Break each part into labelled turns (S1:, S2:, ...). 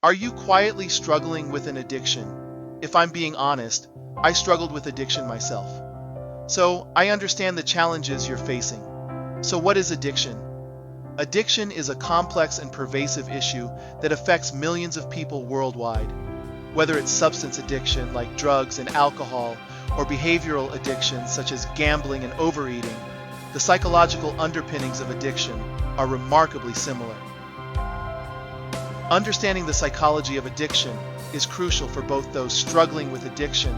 S1: Are you quietly struggling with an addiction? If I'm being honest, I struggled with addiction myself. So I understand the challenges you're facing. So what is addiction? Addiction is a complex and pervasive issue that affects millions of people worldwide. Whether it's substance addiction like drugs and alcohol, or behavioral addictions such as gambling and overeating, the psychological underpinnings of addiction are remarkably similar. Understanding the psychology of addiction is crucial for both those struggling with addiction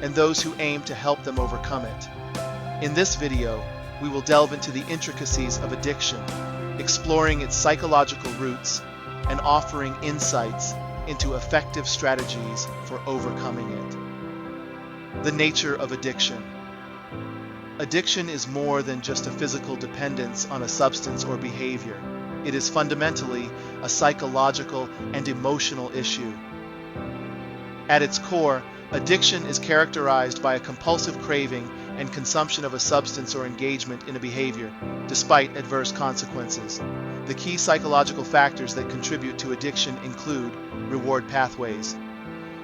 S1: and those who aim to help them overcome it. In this video, we will delve into the intricacies of addiction, exploring its psychological roots and offering insights into effective strategies for overcoming it. The nature of addiction. Addiction is more than just a physical dependence on a substance or behavior. It is fundamentally a psychological and emotional issue. At its core, addiction is characterized by a compulsive craving and consumption of a substance or engagement in a behavior, despite adverse consequences. The key psychological factors that contribute to addiction include reward pathways.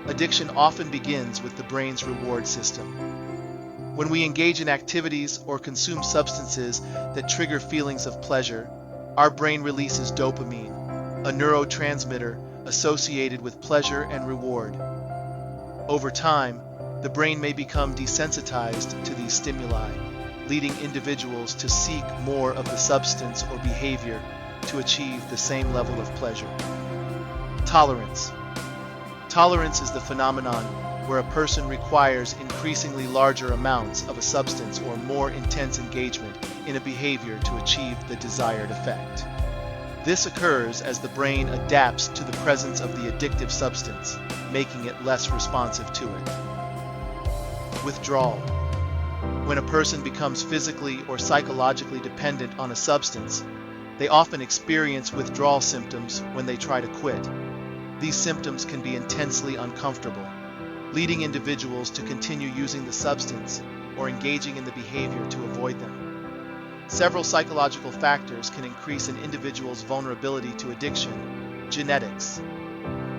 S1: Addiction often begins with the brain's reward system. When we engage in activities or consume substances that trigger feelings of pleasure, our brain releases dopamine, a neurotransmitter associated with pleasure and reward. Over time, the brain may become desensitized to these stimuli, leading individuals to seek more of the substance or behavior to achieve the same level of pleasure. Tolerance. Tolerance is the phenomenon where a person requires increasingly larger amounts of a substance or more intense engagement in a behavior to achieve the desired effect. This occurs as the brain adapts to the presence of the addictive substance, making it less responsive to it. Withdrawal. When a person becomes physically or psychologically dependent on a substance, they often experience withdrawal symptoms when they try to quit. These symptoms can be intensely uncomfortable, leading individuals to continue using the substance or engaging in the behavior to avoid them. Several psychological factors can increase an individual's vulnerability to addiction. Genetics.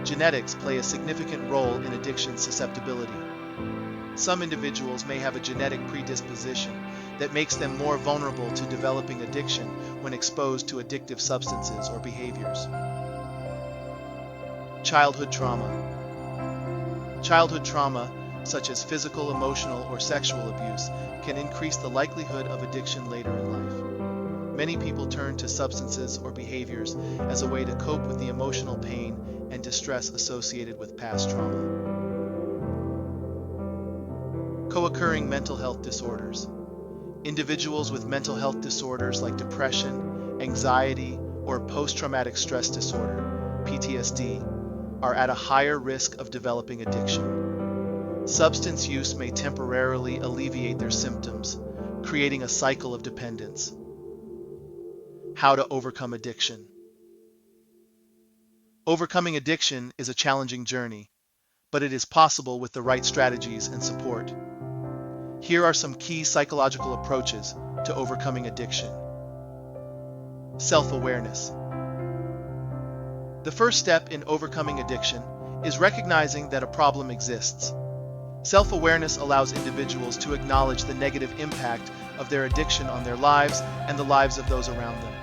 S1: Genetics play a significant role in addiction susceptibility. Some individuals may have a genetic predisposition that makes them more vulnerable to developing addiction when exposed to addictive substances or behaviors. Childhood trauma. Childhood trauma, such as physical, emotional, or sexual abuse, can increase the likelihood of addiction later in life. Many people turn to substances or behaviors as a way to cope with the emotional pain and distress associated with past trauma. Co-occurring mental health disorders. Individuals with mental health disorders like depression, anxiety, or post-traumatic stress disorder, PTSD, are at a higher risk of developing addiction. Substance use may temporarily alleviate their symptoms, creating a cycle of dependence. How to overcome addiction. Overcoming addiction is a challenging journey, but it is possible with the right strategies and support. Here are some key psychological approaches to overcoming addiction. Self-awareness. The first step in overcoming addiction is recognizing that a problem exists. Self-awareness allows individuals to acknowledge the negative impact of their addiction on their lives and the lives of those around them.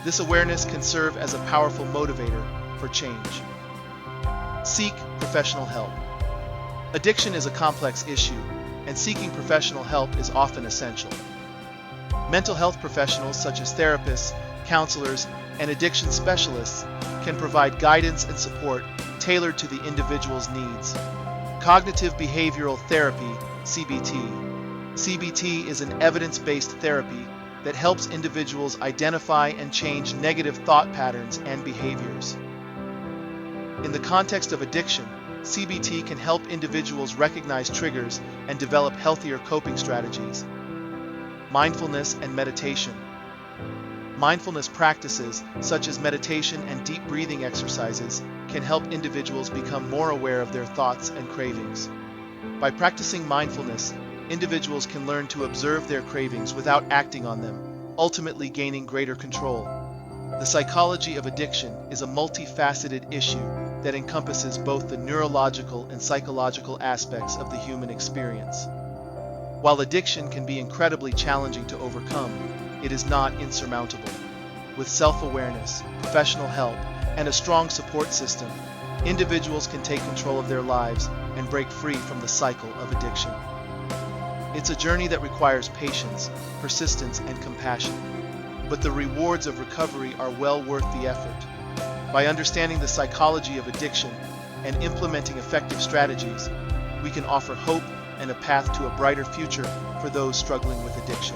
S1: This awareness can serve as a powerful motivator for change. Seek professional help. Addiction is a complex issue, and seeking professional help is often essential. Mental health professionals such as therapists, counselors, and addiction specialists can provide guidance and support tailored to the individual's needs. Cognitive behavioral therapy, CBT. CBT is an evidence-based therapy that helps individuals identify and change negative thought patterns and behaviors. In the context of addiction, CBT can help individuals recognize triggers and develop healthier coping strategies. Mindfulness and meditation. Mindfulness practices, such as meditation and deep breathing exercises, can help individuals become more aware of their thoughts and cravings. By practicing mindfulness, individuals can learn to observe their cravings without acting on them, ultimately gaining greater control. The psychology of addiction is a multifaceted issue that encompasses both the neurological and psychological aspects of the human experience. While addiction can be incredibly challenging to overcome, it is not insurmountable. With self-awareness, professional help, and a strong support system, individuals can take control of their lives and break free from the cycle of addiction. It's a journey that requires patience, persistence, and compassion, but the rewards of recovery are well worth the effort. By understanding the psychology of addiction and implementing effective strategies, we can offer hope and a path to a brighter future for those struggling with addiction.